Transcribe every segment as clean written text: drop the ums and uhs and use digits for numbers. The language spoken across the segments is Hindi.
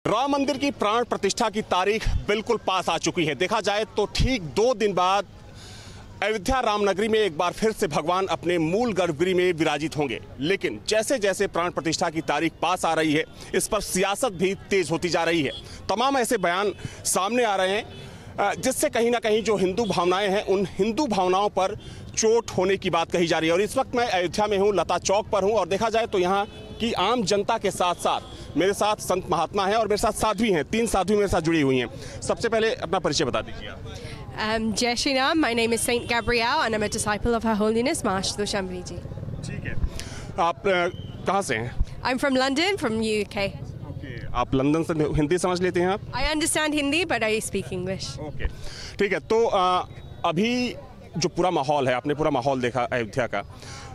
राम मंदिर की प्राण प्रतिष्ठा की तारीख बिल्कुल पास आ चुकी है। देखा जाए तो ठीक 2 दिन बाद अयोध्या रामनगरी में एक बार फिर से भगवान अपने मूल गर्भगृह में विराजित होंगे। लेकिन जैसे जैसे प्राण प्रतिष्ठा की तारीख पास आ रही है, इस पर सियासत भी तेज होती जा रही है। तमाम ऐसे बयान सामने आ रहे हैं जिससे कहीं ना कहीं जो हिंदू भावनाएं हैं, उन हिंदू भावनाओं पर चोट होने की बात कही जा रही है। और इस वक्त मैं अयोध्या में हूँ, लता चौक पर हूँ, और देखा जाए तो यहाँ की आम जनता के साथ साथ मेरे साथ संत महात्मा हैं और मेरे साथ साध्वी हैं। 3 साध्वी मेरे साथ जुड़ी हुई हैं। सबसे पहले अपना परिचय बता दीजिए आप। Jai Shri Ram, my name is Saint Gabrielle and I'm a disciple of Her Holiness Master Shambhiji ji. ठीक है, आप कहाँ से हैं? I'm from London, from UK. Okay, आप लंदन से हिंदी समझ लेते हैं आप? I understand Hindi but I speak English. Okay, ठीक है। तो अभी जो पूरा माहौल है, आपने पूरा माहौल देखा अयोध्या का,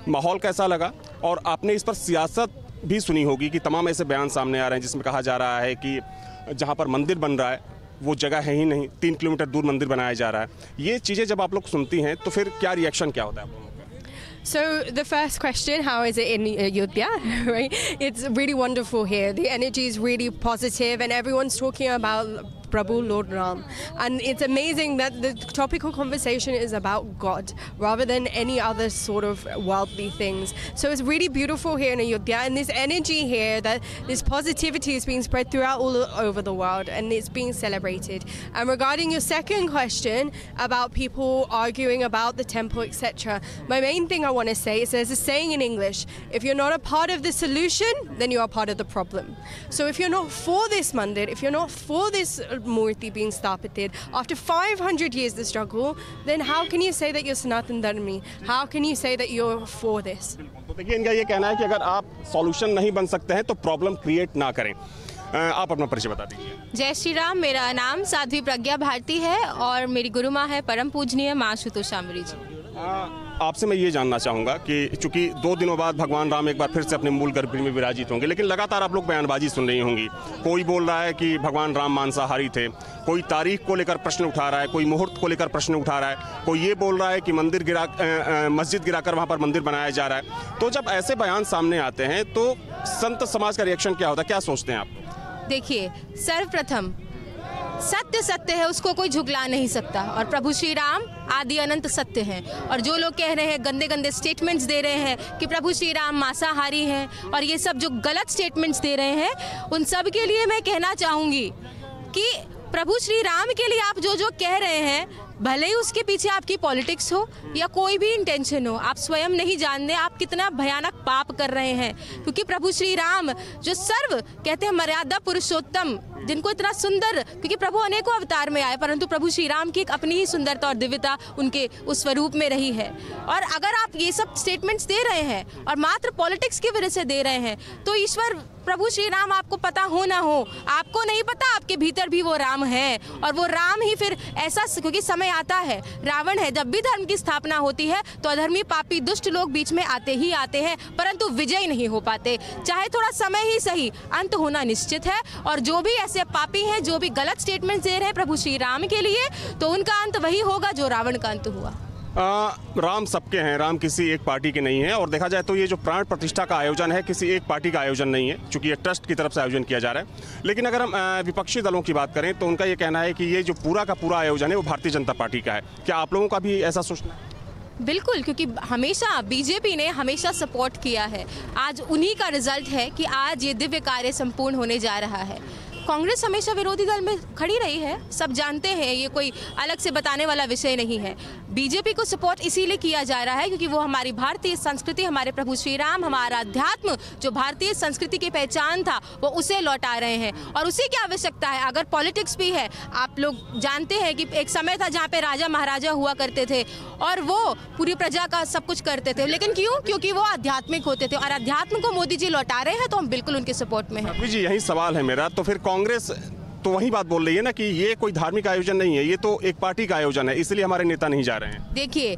माहौल कैसा लगा? और आपने इस पर सियासत भी सुनी होगी कि तमाम ऐसे बयान सामने आ रहे हैं जिसमें कहा जा रहा है कि जहाँ पर मंदिर बन रहा है वो जगह है ही नहीं, 3 किलोमीटर दूर मंदिर बनाया जा रहा है। ये चीज़ें जब आप लोग सुनती हैं तो फिर क्या रिएक्शन क्या होता है आप लोगों का? So the first question, how is it in Ayodhya? Right? It's really wonderful here. The energy is really positive and everyone's talking about Prabhu Lord Ram. And it's amazing that the topical conversation is about God rather than any other sort of worldly things. So it's really beautiful here in Ayodhya, and this energy here, that this positivity is being spread throughout all over the world and it's being celebrated. And regarding your second question about people arguing about the temple, etc., my main thing I want to say is there's a saying in English, if you're not a part of the solution, then you are part of the problem. So if you're not for this mandir, if you're not for this Murti being स्थापित after 500 years the struggle, then how can you say that you're Sanatan Dharmi? How can you say that you're for this? तो देखिए, इनका ये कहना है कि अगर आप सॉल्यूशन नहीं बन सकते हैं तो प्रॉब्लम क्रिएट ना करें। आप अपना परिचय बता दीजिए। जय श्री राम, मेरा नाम साध्वी प्रज्ञा भारती है और मेरी गुरु माँ है परम पूजनीय माँ आशुतोषांबरी जी। आपसे मैं ये जानना चाहूँगा कि चूंकि 2 दिनों बाद भगवान राम एक बार फिर से अपने मूल गर्भगृह में विराजित होंगे, लेकिन लगातार आप लोग बयानबाजी सुन रही होंगी। कोई बोल रहा है कि भगवान राम मांसाहारी थे, कोई तारीख को लेकर प्रश्न उठा रहा है, कोई मुहूर्त को लेकर प्रश्न उठा रहा है, कोई ये बोल रहा है कि मस्जिद गिराकर वहाँ पर मंदिर बनाया जा रहा है। तो जब ऐसे बयान सामने आते हैं तो संत समाज का रिएक्शन क्या होता है, क्या सोचते हैं आप? देखिए, सर्वप्रथम सत्य सत्य है, उसको कोई झुकला नहीं सकता और प्रभु श्री राम आदि अनंत सत्य हैं। और जो लोग कह रहे हैं, गंदे गंदे स्टेटमेंट्स दे रहे हैं कि प्रभु श्री राम मांसाहारी हैं और ये सब जो गलत स्टेटमेंट्स दे रहे हैं, उन सब के लिए मैं कहना चाहूँगी कि प्रभु श्री राम के लिए आप जो जो कह रहे हैं, भले ही उसके पीछे आपकी पॉलिटिक्स हो या कोई भी इंटेंशन हो, आप स्वयं नहीं जानते आप कितना भयानक पाप कर रहे हैं। क्योंकि प्रभु श्री राम जो सर्व कहते हैं मर्यादा पुरुषोत्तम, जिनको इतना सुंदर, क्योंकि प्रभु अनेकों अवतार में आए परंतु प्रभु श्री राम की एक अपनी ही सुंदरता और दिव्यता उनके उस स्वरूप में रही है। और अगर आप ये सब स्टेटमेंट्स दे रहे हैं और मात्र पॉलिटिक्स की वजह से दे रहे हैं, तो ईश्वर प्रभु श्री राम आपको पता हो ना हो, आपको नहीं पता आपके भीतर भी वो राम है। और वो राम ही फिर ऐसा, क्योंकि समय आता है, रावण है, जब भी धर्म की स्थापना होती है तो अधर्मी पापी दुष्ट लोग बीच में आते ही आते हैं, परंतु विजय नहीं हो पाते। चाहे थोड़ा समय ही सही, अंत होना निश्चित है। और जो भी ऐसे पापी हैं, जो भी गलत स्टेटमेंट दे रहे हैं प्रभु श्री राम के लिए, तो उनका अंत वही होगा जो रावण का अंत हुआ। राम सबके हैं, राम किसी एक पार्टी के नहीं है। और देखा जाए तो ये जो प्राण प्रतिष्ठा का आयोजन है, किसी एक पार्टी का आयोजन नहीं है, चूंकि ये ट्रस्ट की तरफ से आयोजन किया जा रहा है। लेकिन अगर हम विपक्षी दलों की बात करें तो उनका ये कहना है कि ये जो पूरा का पूरा आयोजन है वो भारतीय जनता पार्टी का है। क्या आप लोगों का भी ऐसा सोचना है? बिल्कुल, क्योंकि हमेशा बीजेपी ने हमेशा सपोर्ट किया है। आज उन्हीं का रिजल्ट है कि आज ये दिव्य कार्य संपूर्ण होने जा रहा है। कांग्रेस हमेशा विरोधी दल में खड़ी रही है, सब जानते हैं, ये कोई अलग से बताने वाला विषय नहीं है। बीजेपी को सपोर्ट इसीलिए किया जा रहा है क्योंकि वो हमारी भारतीय संस्कृति, हमारे प्रभु श्री राम, हमारा अध्यात्म, जो भारतीय संस्कृति की पहचान था, वो उसे लौटा रहे हैं और उसी की आवश्यकता है। अगर पॉलिटिक्स भी है, आप लोग जानते हैं कि एक समय था जहाँ पे राजा महाराजा हुआ करते थे और वो पूरी प्रजा का सब कुछ करते थे, लेकिन क्यों? क्योंकि वो आध्यात्मिक होते थे और अध्यात्म को मोदी जी लौटा रहे हैं, तो हम बिल्कुल उनके सपोर्ट में हैं। जी, यही सवाल है मेरा। तो फिर कांग्रेस तो वही बात बोल रही है ना कि ये कोई धार्मिक आयोजन नहीं है, ये तो एक पार्टी का आयोजन है, इसलिए हमारे नेता नहीं जा रहे हैं। देखिए,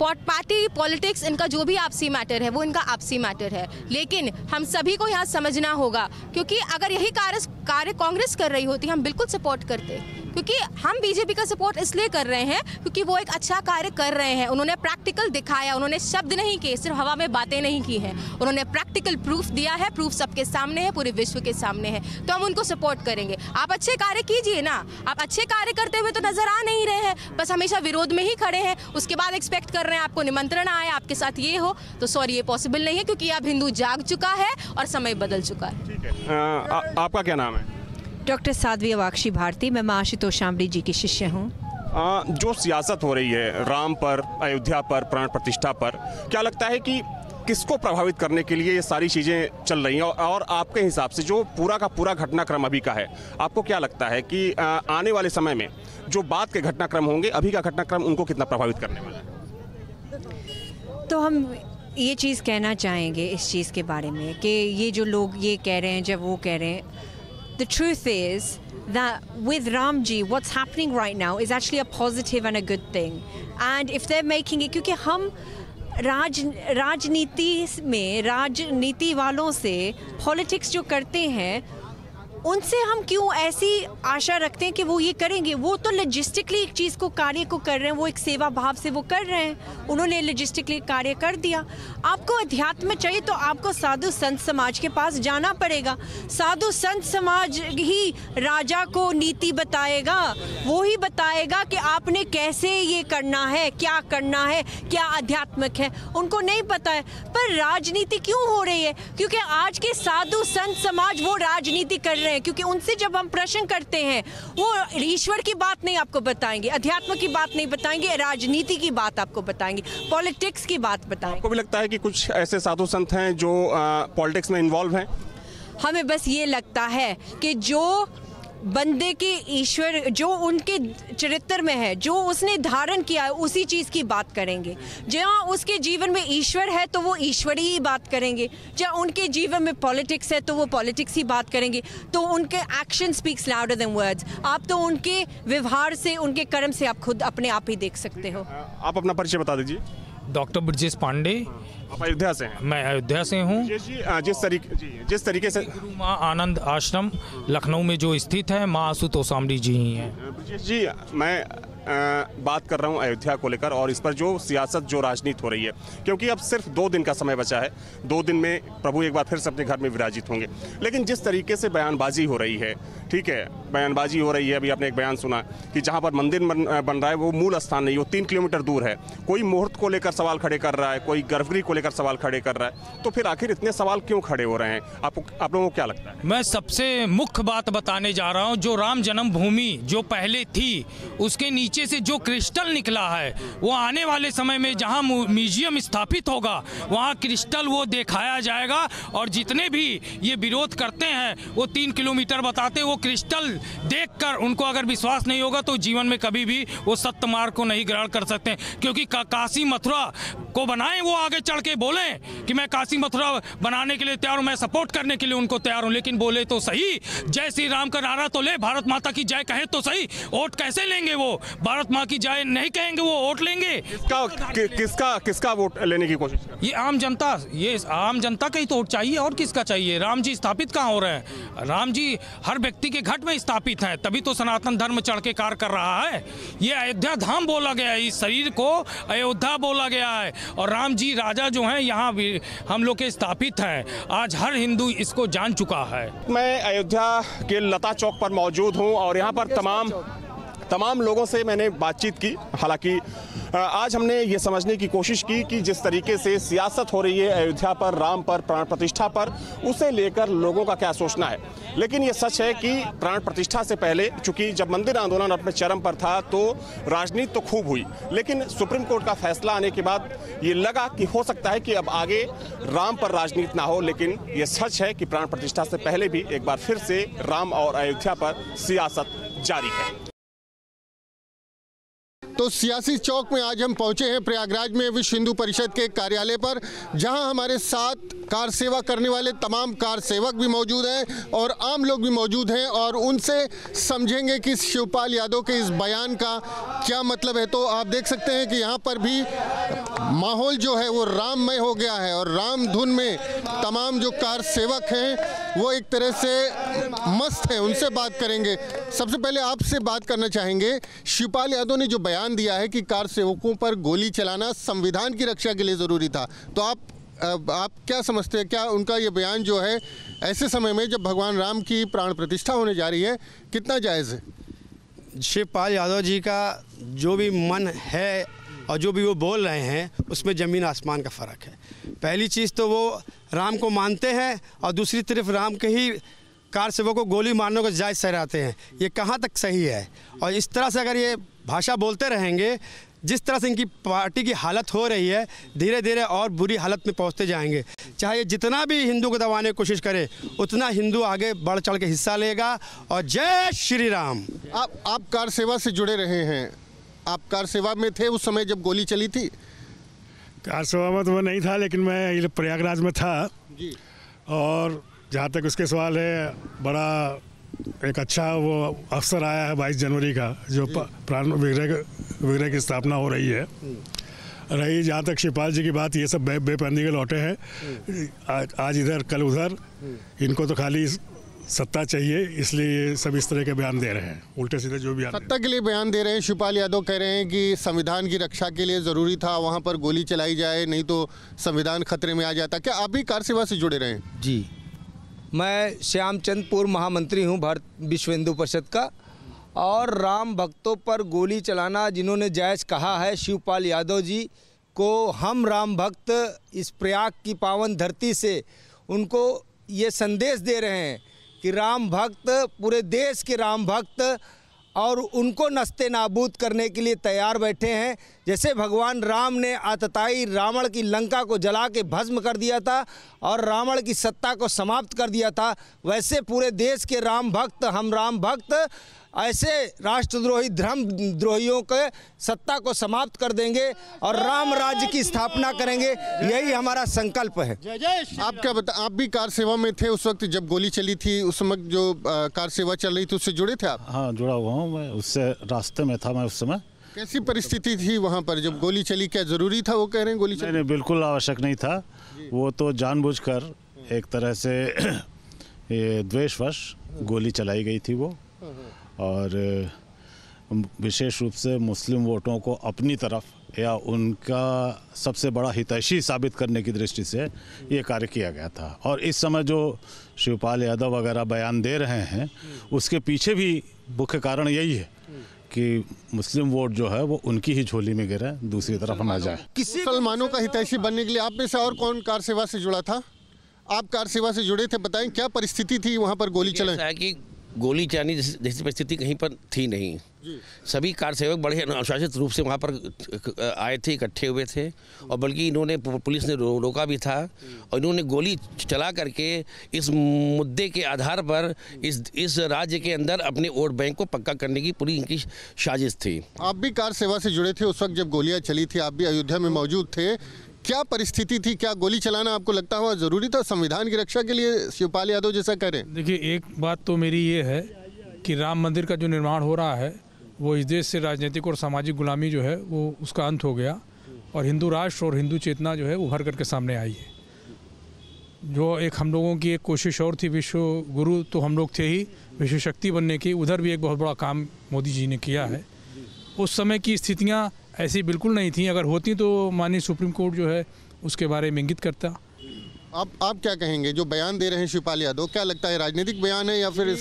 पार्टी पॉलिटिक्स, इनका जो भी आपसी मैटर है वो इनका आपसी मैटर है, लेकिन हम सभी को यहाँ समझना होगा, क्योंकि अगर यही कार्य कांग्रेस कर रही होती हम बिल्कुल सपोर्ट करते, क्योंकि हम बीजेपी का सपोर्ट इसलिए कर रहे हैं क्योंकि वो एक अच्छा कार्य कर रहे हैं। उन्होंने प्रैक्टिकल दिखाया, उन्होंने शब्द नहीं किए, सिर्फ हवा में बातें नहीं की हैं, उन्होंने प्रैक्टिकल प्रूफ दिया है। प्रूफ सबके सामने है, पूरे विश्व के सामने है, तो हम उनको सपोर्ट करेंगे। आप अच्छे कार्य कीजिए ना, आप अच्छे कार्य करते हुए तो नजर आ नहीं रहे हैं, बस हमेशा विरोध में ही खड़े हैं। उसके बाद एक्सपेक्ट कर रहे हैं आपको निमंत्रण आए, आपके साथ ये हो, तो सॉरी, ये पॉसिबल नहीं है क्योंकि अब हिंदू जाग चुका है और समय बदल चुका है। ठीक है, आपका क्या नाम है? डॉक्टर साध्वी अवाक्षी भारती, मैं माँ आशुतोष शामली जी की शिष्य हूँ। जो सियासत हो रही है राम पर, अयोध्या पर, प्राण प्रतिष्ठा पर, क्या लगता है कि किसको प्रभावित करने के लिए ये सारी चीज़ें चल रही हैं? और आपके हिसाब से जो पूरा का पूरा घटनाक्रम अभी का है, आपको क्या लगता है कि आने वाले समय में जो बाद के घटनाक्रम होंगे, अभी का घटनाक्रम उनको कितना प्रभावित करने वाला है? तो हम ये चीज़ कहना चाहेंगे इस चीज़ के बारे में कि ये जो लोग ये कह रहे हैं, जब वो कह रहे हैं, the truth is that with Ramji, what's happening right now is actually a positive and a good thing. And if they're making it, क्योंकि हम राजनीति वालों से पॉलिटिक्स जो करते हैं, उनसे हम क्यों ऐसी आशा रखते हैं कि वो ये करेंगे? वो तो लॉजिस्टिकली एक चीज़ को कार्य को कर रहे हैं, वो एक सेवा भाव से वो कर रहे हैं, उन्होंने लॉजिस्टिकली कार्य कर दिया। आपको अध्यात्म चाहिए तो आपको साधु संत समाज के पास जाना पड़ेगा। साधु संत समाज ही राजा को नीति बताएगा, वो ही बताएगा कि आपने कैसे ये करना है, क्या करना है, क्या आध्यात्मिक है, उनको नहीं पता है। पर राजनीति क्यों हो रही है? क्योंकि आज के साधु संत समाज वो राजनीति कर रहे हैं, क्योंकि उनसे जब हम प्रश्न करते हैं, वो ईश्वर की बात नहीं आपको बताएंगे, अध्यात्म की बात नहीं बताएंगे, राजनीति की बात आपको बताएंगे, पॉलिटिक्स की बात बताएंगे। आपको भी लगता है कि कुछ ऐसे साधु संत हैं जो पॉलिटिक्स में इन्वॉल्व हैं? हमें बस ये लगता है कि जो बंदे के ईश्वर जो उनके चरित्र में है, जो उसने धारण किया है, उसी चीज़ की बात करेंगे। जहाँ उसके जीवन में ईश्वर है तो वो ईश्वर ही बात करेंगे, जहाँ उनके जीवन में पॉलिटिक्स है तो वो पॉलिटिक्स ही बात करेंगे। तो उनके action speaks louder than words. आप तो उनके व्यवहार से, उनके कर्म से आप खुद अपने आप ही देख सकते हो। आप अपना परिचय बता दीजिए। डॉक्टर ब्रजेश पांडे। आप अयोध्या से हैं? मैं अयोध्या से हूँ। जिस तरीके से गुरु माँ आनंद आश्रम लखनऊ में जो स्थित है, माँ आशुतोष शामली जी ही हैं। ब्रजेश जी, मैं बात कर रहा हूं अयोध्या को लेकर और इस पर जो सियासत, जो राजनीति हो रही है, क्योंकि अब सिर्फ 2 दिन का समय बचा है। 2 दिन में प्रभु एक बार फिर से अपने घर में विराजित होंगे। लेकिन जिस तरीके से बयानबाजी हो रही है, ठीक है, बयानबाजी हो रही है। अभी आपने एक बयान सुना कि जहां पर मंदिर बन रहा है वो मूल स्थान नहीं, वो 3 किलोमीटर दूर है। कोई मुहूर्त को लेकर सवाल खड़े कर रहा है, कोई गर्भगृह को लेकर सवाल खड़े कर रहा है। तो फिर आखिर इतने सवाल क्यों खड़े हो रहे हैं? आप लोगों को क्या लगता है? मैं सबसे मुख्य बात बताने जा रहा हूँ। जो राम जन्मभूमि जो पहले थी, उसके नीचे से जो क्रिस्टल निकला है, वो आने वाले समय में जहां म्यूजियम स्थापित होगा, वहां क्रिस्टल वो दिखाया जाएगा। और जितने भी ये विरोध करते हैं, वो 3 किलोमीटर बताते, वो क्रिस्टल देखकर उनको अगर विश्वास नहीं होगा तो जीवन में कभी भी वो सत्य मार्ग को नहीं ग्रहण कर सकते। क्योंकि काशी मथुरा को बनाएं, वो आगे चढ़ के बोलें कि मैं काशी मथुरा बनाने के लिए तैयार हूं, मैं सपोर्ट करने के लिए उनको तैयार हूं, लेकिन बोले तो सही, जय श्री राम का नारा तो ले, भारत माता की जय कहे तो सही। वोट कैसे लेंगे? वो भारत माँ की जय नहीं कहेंगे, वो वोट लेंगे। किसका वोट लेने की कोशिश कर? ये आम जनता का ही तो वोट चाहिए, और किसका चाहिए? राम जी स्थापित कहाँ हो रहे हैं? राम जी हर व्यक्ति के घट में स्थापित हैं, तभी तो सनातन धर्म चढ़ के कार्य कर रहा है। ये अयोध्या धाम बोला गया है, इस शरीर को अयोध्या बोला गया है। और राम जी राजा जो हैं, यहाँ भी हम लोग के स्थापित हैं। आज हर हिंदू इसको जान चुका है। मैं अयोध्या के लता चौक पर मौजूद हूँ और यहाँ पर तमाम लोगों से मैंने बातचीत की। हालांकि आज हमने ये समझने की कोशिश की कि जिस तरीके से सियासत हो रही है अयोध्या पर, राम पर, प्राण प्रतिष्ठा पर, उसे लेकर लोगों का क्या सोचना है। लेकिन ये सच है कि प्राण प्रतिष्ठा से पहले, चूंकि जब मंदिर आंदोलन अपने चरम पर था, तो राजनीति तो खूब हुई, लेकिन सुप्रीम कोर्ट का फैसला आने के बाद ये लगा कि हो सकता है कि अब आगे राम पर राजनीति ना हो। लेकिन ये सच है कि प्राण प्रतिष्ठा से पहले भी एक बार फिर से राम और अयोध्या पर सियासत जारी है। तो सियासी चौक में आज हम पहुंचे हैं प्रयागराज में विश्व हिंदू परिषद के कार्यालय पर, जहां हमारे साथ कार सेवा करने वाले तमाम कार सेवक भी मौजूद हैं और आम लोग भी मौजूद हैं और उनसे समझेंगे कि शिवपाल यादव के इस बयान का क्या मतलब है। तो आप देख सकते हैं कि यहाँ पर भी माहौल जो है वो राममय हो गया है और राम धुन में तमाम जो कार सेवक हैं वो एक तरह से मस्त हैं। उनसे बात करेंगे। सबसे पहले आपसे बात करना चाहेंगे, शिवपाल यादव ने जो बयान दिया है कि कार सेवकों पर गोली चलाना संविधान की रक्षा के लिए ज़रूरी था, तो आप क्या समझते हैं, क्या उनका ये बयान जो है ऐसे समय में जब भगवान राम की प्राण प्रतिष्ठा होने जा रही है कितना जायज़ है? शिवपाल यादव जी का जो भी मन है और जो भी वो बोल रहे हैं उसमें ज़मीन आसमान का फ़र्क है। पहली चीज़ तो वो राम को मानते हैं और दूसरी तरफ राम के ही कार सेवकों को गोली मारने को जायज़ ठहराते हैं। ये कहाँ तक सही है? और इस तरह से अगर ये भाषा बोलते रहेंगे, जिस तरह से इनकी पार्टी की हालत हो रही है, धीरे धीरे और बुरी हालत में पहुंचते जाएंगे। चाहे ये जितना भी हिंदू को दबाने की कोशिश करे, उतना हिंदू आगे बढ़ चढ़ के हिस्सा लेगा। और जय श्री राम। आप कार सेवा से जुड़े रहे हैं, आप कार सेवा में थे उस समय जब गोली चली थी? कार सेवा में तो मैं नहीं था, लेकिन मैं प्रयागराज में था जी। और जहाँ तक उसके सवाल है, बड़ा एक अच्छा वो अवसर आया है 22 जनवरी का, जो प्राण विग्रह की स्थापना हो रही है। रही जहाँ तक शिवपाल जी की बात, ये सब बेपंदी के लौटे हैं, आज इधर कल उधर। इनको तो खाली सत्ता चाहिए, इसलिए सब इस तरह के बयान दे रहे हैं, उल्टे सीधे जो भी सत्ता के लिए बयान दे रहे हैं। शिवपाल यादव कह रहे हैं कि संविधान की रक्षा के लिए ज़रूरी था वहाँ पर गोली चलाई जाए, नहीं तो संविधान खतरे में आ जाता। क्या आप भी कार सेवा से जुड़े रहे हैं? जी, मैं श्यामचंद पूर्व महामंत्री हूं भारत विश्व हिंदू परिषद का। और राम भक्तों पर गोली चलाना जिन्होंने जायज़ कहा है, शिवपाल यादव जी को हम राम भक्त इस प्रयाग की पावन धरती से उनको ये संदेश दे रहे हैं कि राम भक्त पूरे देश के राम भक्त और उनको नस्ते नाबूद करने के लिए तैयार बैठे हैं। जैसे भगवान राम ने आतताई रावण की लंका को जला के भस्म कर दिया था और रावण की सत्ता को समाप्त कर दिया था, वैसे पूरे देश के राम भक्त, हम राम भक्त ऐसे राष्ट्रद्रोही धर्मद्रोहियों के सत्ता को समाप्त कर देंगे और राम राज्य की स्थापना करेंगे। यही हमारा संकल्प है। आप क्या आप भी कार सेवा में थे उस वक्त जब गोली चली थी? उस समय जो कार सेवा चल रही थी उससे जुड़े थे आप? हाँ, जुड़ा हुआ हूँ मैं, उससे रास्ते में था मैं उस समय। कैसी परिस्थिति थी वहाँ पर जब गोली चली? क्या ज़रूरी था वो कह रहे हैं गोली चली? नहीं, बिल्कुल आवश्यक नहीं था। वो तो जानबूझकर एक तरह से द्वेषवश गोली चलाई गई थी वो, और विशेष रूप से मुस्लिम वोटों को अपनी तरफ या उनका सबसे बड़ा हितैषी साबित करने की दृष्टि से ये कार्य किया गया था। और इस समय जो शिवपाल यादव वगैरह बयान दे रहे हैं, उसके पीछे भी मुख्य कारण यही है कि मुस्लिम वोट जो है वो उनकी ही झोली में गिरे, दूसरी तरफ ना जाए। मुसलमानों का हितैषी बनने के लिए आप में से और कौन कार सेवा से जुड़ा था? आप कार सेवा से जुड़े थे, बताएं क्या परिस्थिति थी वहाँ पर गोली चलाई? गोली चलाने जैसी परिस्थिति कहीं पर थी नहीं। सभी कार सेवक बड़े अनुशासित रूप से वहाँ पर आए थे, इकट्ठे हुए थे, और बल्कि इन्होंने पुलिस ने रोका भी था और इन्होंने गोली चला करके इस मुद्दे के आधार पर इस राज्य के अंदर अपने वोट बैंक को पक्का करने की पूरी इनकी साजिश थी। आप भी कार सेवा से जुड़े थे उस वक्त जब गोलियाँ चली थी, आप भी अयोध्या में मौजूद थे। क्या परिस्थिति थी? क्या गोली चलाना आपको लगता हुआ ज़रूरी था संविधान की रक्षा के लिए? शिवपाल यादव जैसा कह रहे हैं। देखिए, एक बात तो मेरी ये है कि राम मंदिर का जो निर्माण हो रहा है वो इस देश से राजनीतिक और सामाजिक गुलामी जो है वो उसका अंत हो गया और हिंदू राष्ट्र और हिंदू चेतना जो है उभर करके सामने आई है। जो एक हम लोगों की एक कोशिश और थी, विश्व गुरु तो हम लोग थे ही, विश्व शक्ति बनने की, उधर भी एक बहुत बड़ा काम मोदी जी ने किया है। उस समय की स्थितियाँ ऐसी बिल्कुल नहीं थी, अगर होती तो माननीय सुप्रीम कोर्ट जो है उसके बारे में इंगित करता। आप क्या कहेंगे जो बयान दे रहे हैं शिवपाल यादव, क्या लगता है राजनीतिक बयान है या फिर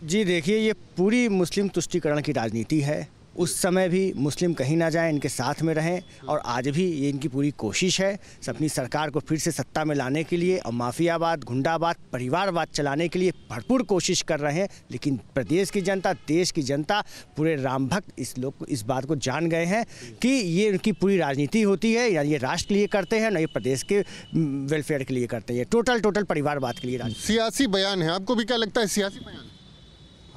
जी देखिए, ये पूरी मुस्लिम तुष्टीकरण की राजनीति है। उस समय भी मुस्लिम कहीं ना जाए, इनके साथ में रहें, और आज भी ये इनकी पूरी कोशिश है अपनी सरकार को फिर से सत्ता में लाने के लिए और माफियावाद, गुंडावाद, परिवारवाद चलाने के लिए भरपूर कोशिश कर रहे हैं। लेकिन प्रदेश की जनता, देश की जनता, पूरे राम भक्त इस बात को जान गए हैं कि ये उनकी पूरी राजनीति होती है, या ये राष्ट्र के लिए करते हैं, ना ये प्रदेश के वेलफेयर के लिए करते हैं, टोटल परिवारवाद के लिए। सियासी बयान है, आपको भी क्या लगता है सियासी बयान?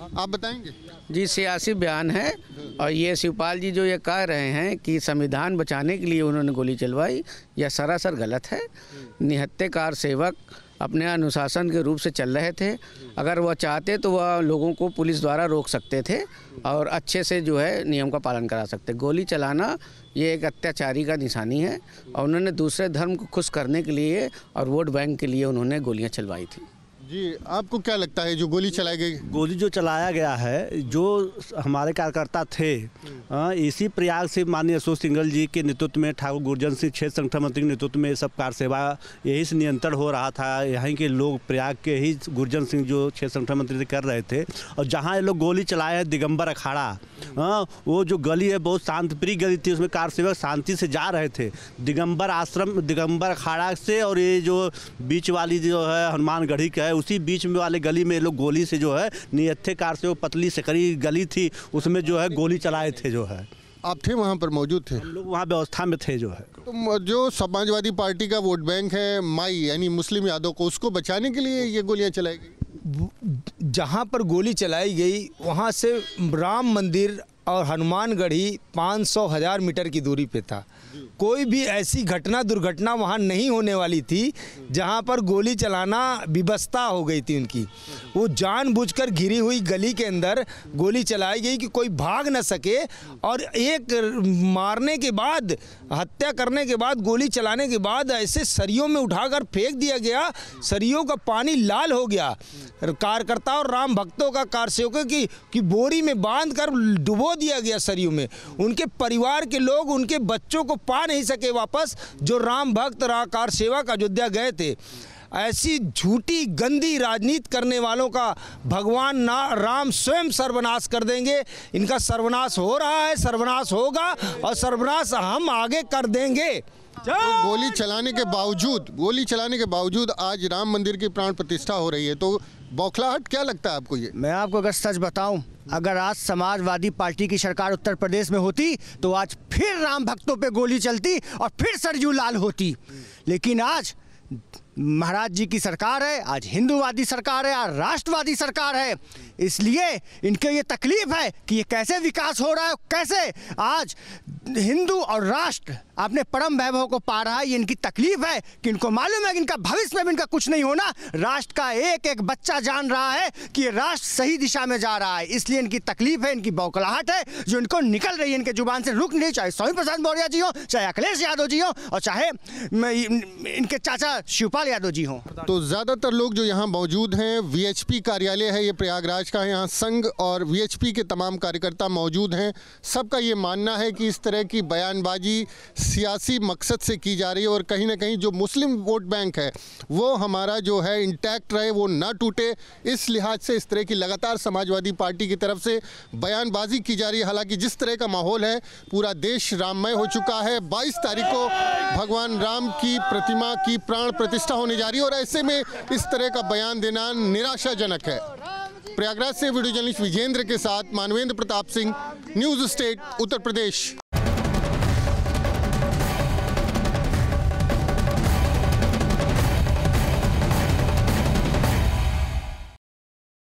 आप बताएंगे? जी, सियासी बयान है और ये शिवपाल जी जो ये कह रहे हैं कि संविधान बचाने के लिए उन्होंने गोली चलवाई, यह सरासर गलत है। निहत्थे कार सेवक अपने अनुशासन के रूप से चल रहे थे। अगर वह चाहते तो वह लोगों को पुलिस द्वारा रोक सकते थे और अच्छे से जो है नियम का पालन करा सकते। गोली चलाना ये एक अत्याचारी का निशानी है और उन्होंने दूसरे धर्म को खुश करने के लिए और वोट बैंक के लिए उन्होंने गोलियां चलवाई थी। जी, आपको क्या लगता है जो गोली चलाई गई? गोली जो चलाया गया है, जो हमारे कार्यकर्ता थे, इसी प्रयाग से माननीय अशोक सिंघल जी के नेतृत्व में, ठाकुर गुरजन सिंह क्षेत्र संगठन मंत्री के नेतृत्व में सब कार सेवा यही से नियंत्रण हो रहा था। यहीं के लोग प्रयाग के ही गुरजन सिंह जो क्षेत्र संगठन मंत्री से कर रहे थे। और जहाँ ये लोग गोली चलाए हैं दिगंबर अखाड़ा, वो जो गली है बहुत शांत प्रिय गली थी, उसमें कार सेवक शांति से जा रहे थे दिगंबर आश्रम, दिगंबर अखाड़ा से। और ये जो बीच वाली जो है हनुमानगढ़ी का है, उसी बीच में वाले गली में लोग गोली से जो है निहत्थे कार से, वो पतली सकरी गली थी, उसमें जो है गोली चलाए थे। जो है आप थे वहाँ पर, मौजूद थे? हम लोग वहाँ व्यवस्था में थे। जो है तो जो समाजवादी पार्टी का वोट बैंक है माई यानी मुस्लिम यादव को, उसको बचाने के लिए ये गोलियाँ चलाई गई। जहाँ पर गोली चलाई गई वहाँ से राम मंदिर और हनुमानगढ़ी 500-1000 मीटर की दूरी पे था। कोई भी ऐसी घटना दुर्घटना वहाँ नहीं होने वाली थी जहाँ पर गोली चलाना विवशता हो गई थी उनकी। वो जानबूझकर घिरी हुई गली के अंदर गोली चलाई गई कि कोई भाग न सके, और एक मारने के बाद, हत्या करने के बाद, गोली चलाने के बाद ऐसे सरियों में उठाकर फेंक दिया गया। सरियों का पानी लाल हो गया। कार्यकर्ता और राम भक्तों का, कार सेवकों की बोरी में बांध कर डुबो दिया गया सरियों में। उनके परिवार के लोग उनके बच्चों को पा नहीं सके वापस, जो राम भक्त कार सेवक अयोध्या गए थे। ऐसी झूठी गंदी राजनीति करने वालों का भगवान राम स्वयं सर्वनाश कर देंगे। इनका सर्वनाश हो रहा है, सर्वनाश होगा और सर्वनाश हम आगे कर देंगे। तो गोली चलाने के बावजूद आज राम मंदिर की प्राण प्रतिष्ठा हो रही है, तो बौखलाहट क्या लगता है आपको? ये मैं आपको अगर सच बताऊं, अगर आज समाजवादी पार्टी की सरकार उत्तर प्रदेश में होती तो आज फिर राम भक्तों पे गोली चलती और फिर सरयू लाल होती। लेकिन आज महाराज जी की सरकार है, आज हिंदूवादी सरकार है, आज राष्ट्रवादी सरकार है। इसलिए इनके ये तकलीफ है कि ये कैसे विकास हो रहा है, कैसे आज हिंदू और राष्ट्र अपने परम वैभव को पा रहा है। ये इनकी तकलीफ है कि इनको मालूम है कि इनका भविष्य में भी इनका कुछ नहीं होना। राष्ट्र का एक एक बच्चा जान रहा है कि ये राष्ट्र सही दिशा में जा रहा है। इसलिए इनकी तकलीफ है, इनकी बौखलाहट है जो इनको निकल रही है, इनके जुबान से रुक नहीं। चाहे स्वामी प्रसाद मौर्य जी हो, चाहे अखिलेश यादव जी हो, और चाहे इनके चाचा शिवपाल यादव जी हो। तो ज़्यादातर लोग जो यहाँ मौजूद हैं, वीएचपी कार्यालय है ये प्रयागराज का है, यहाँ संघ और वीएचपी के तमाम कार्यकर्ता मौजूद हैं। सबका ये मानना है कि इस तरह की बयानबाजी सियासी मकसद से की जा रही है और कहीं ना कहीं जो मुस्लिम वोट बैंक है वो हमारा जो है इंटैक्ट रहे, वो ना टूटे। इस लिहाज से इस तरह की लगातार समाजवादी पार्टी की तरफ से बयानबाजी की जा रही है। हालांकि जिस तरह का माहौल है, पूरा देश राममय हो चुका है। 22 तारीख को भगवान राम की प्रतिमा की प्राण प्रतिष्ठा होने जा रही है और ऐसे में इस तरह का बयान देना निराशाजनक है। प्रयागराज से वीडियो जर्नलिस्ट विजेंद्र के साथ मानवेंद्र प्रताप सिंह, न्यूज़ स्टेट, उत्तर प्रदेश।